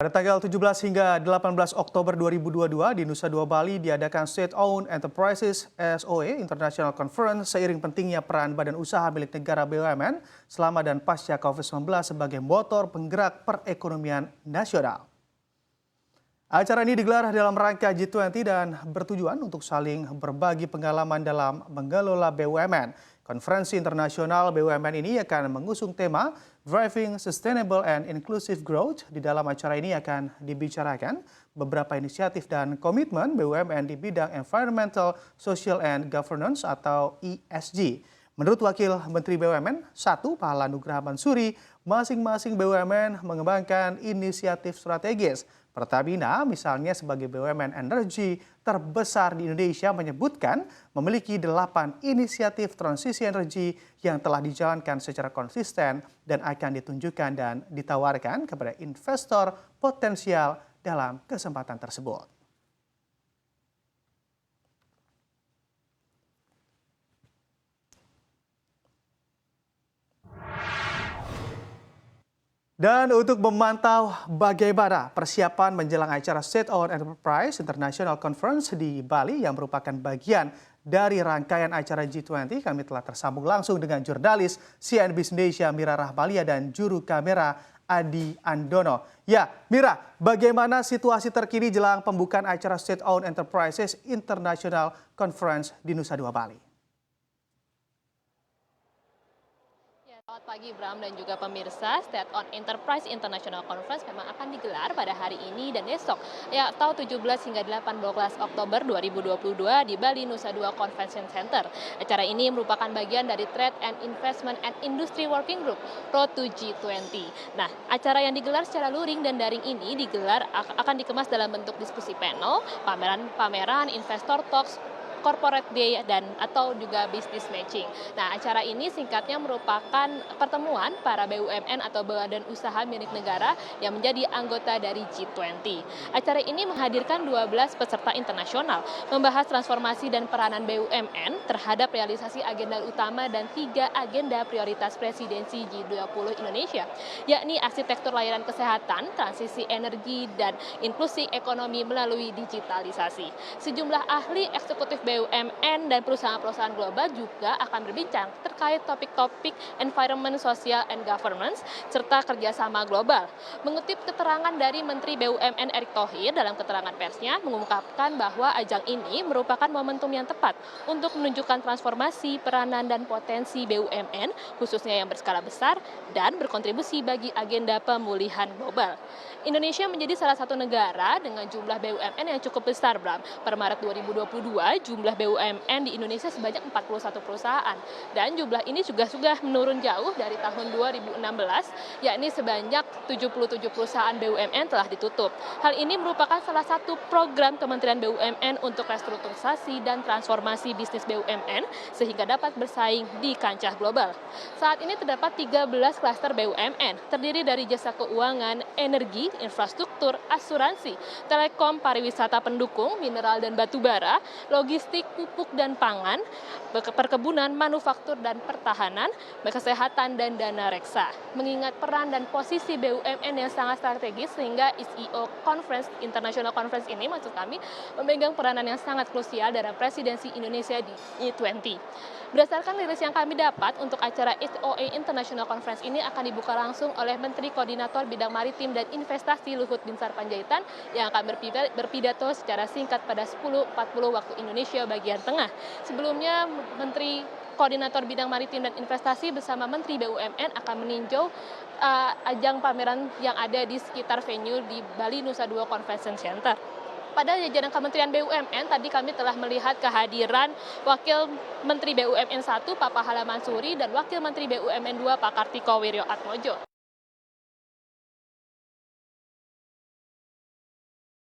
Pada tanggal 17 hingga 18 Oktober 2022 di Nusa Dua Bali diadakan State Owned Enterprises (SOE) International Conference seiring pentingnya peran badan usaha milik negara BUMN selama dan pasca COVID-19 sebagai motor penggerak perekonomian nasional. Acara ini digelar dalam rangka G20 dan bertujuan untuk saling berbagi pengalaman dalam mengelola BUMN. Konferensi internasional BUMN ini akan mengusung tema Driving Sustainable and Inclusive Growth. Di dalam acara ini akan dibicarakan beberapa inisiatif dan komitmen BUMN di bidang Environmental, Social, and Governance atau ESG. Menurut Wakil Menteri BUMN, Pahala Nugraha Mansuri, masing-masing BUMN mengembangkan inisiatif strategis. Pertamina misalnya sebagai BUMN energi terbesar di Indonesia menyebutkan memiliki 8 inisiatif transisi energi yang telah dijalankan secara konsisten dan akan ditunjukkan dan ditawarkan kepada investor potensial dalam kesempatan tersebut. Dan untuk memantau bagaimana persiapan menjelang acara State Owned Enterprise International Conference di Bali yang merupakan bagian dari rangkaian acara G20, kami telah tersambung langsung dengan jurnalis CNBC Indonesia Mira Rahmalia dan juru kamera Adi Andono. Ya, Mira, bagaimana situasi terkini jelang pembukaan acara State Owned Enterprises International Conference di Nusa Dua Bali? Selamat pagi Bram dan juga pemirsa. State Owned Enterprise International Conference memang akan digelar pada hari ini dan esok, atau 17 hingga 18 Oktober 2022 di Bali Nusa Dua Convention Center. Acara ini merupakan bagian dari Trade and Investment and Industry Working Group Road to G20. Nah, acara yang digelar secara luring dan daring ini akan dikemas dalam bentuk diskusi panel, pameran, investor talks, corporate day dan atau juga business matching. Nah, acara ini singkatnya merupakan pertemuan para BUMN atau badan usaha milik negara yang menjadi anggota dari G20. Acara ini menghadirkan 12 peserta internasional, membahas transformasi dan peranan BUMN terhadap realisasi agenda utama dan 3 agenda prioritas presidensi G20 Indonesia, yakni arsitektur layanan kesehatan, transisi energi, dan inklusi ekonomi melalui digitalisasi. Sejumlah ahli eksekutif BUMN dan perusahaan-perusahaan global juga akan berbincang terkait topik-topik environment, social, and governance, serta kerjasama global. Mengutip keterangan dari Menteri BUMN Erick Thohir dalam keterangan persnya, mengungkapkan bahwa ajang ini merupakan momentum yang tepat untuk menunjukkan transformasi, peranan, dan potensi BUMN, khususnya yang berskala besar dan berkontribusi bagi agenda pemulihan global. Indonesia menjadi salah satu negara dengan jumlah BUMN yang cukup besar, Bram. Per Maret 2022, jumlah BUMN di Indonesia sebanyak 41 perusahaan. Dan jumlah ini juga sudah menurun jauh dari tahun 2016, yakni sebanyak 77 perusahaan BUMN telah ditutup. Hal ini merupakan salah satu program Kementerian BUMN untuk restrukturisasi dan transformasi bisnis BUMN sehingga dapat bersaing di kancah global. Saat ini terdapat 13 klaster BUMN, terdiri dari jasa keuangan, energi, infrastruktur, asuransi, telekom, pariwisata pendukung, mineral dan batu bara, logistik, pupuk dan pangan, perkebunan, manufaktur dan pertahanan, kesehatan dan dana reksa. Mengingat peran dan posisi BUMN yang sangat strategis sehingga SEO Conference International Conference ini maksud kami memegang peranan yang sangat krusial dalam presidensi Indonesia di G20. Berdasarkan rilis yang kami dapat, untuk acara SOE International Conference ini akan dibuka langsung oleh Menteri Koordinator Bidang Maritim dan Investasi Luhut Binsar Panjaitan yang akan berpidato secara singkat pada 10.40 waktu Indonesia bagian tengah. Sebelumnya, Menteri Koordinator Bidang Maritim dan Investasi bersama Menteri BUMN akan meninjau ajang pameran yang ada di sekitar venue di Bali Nusa Dua Convention Center. Pada jajaran Kementerian BUMN, tadi kami telah melihat kehadiran Wakil Menteri BUMN 1, Pak Pahala Mansuri, dan Wakil Menteri BUMN 2, Pak Kartiko Wirjoatmojo.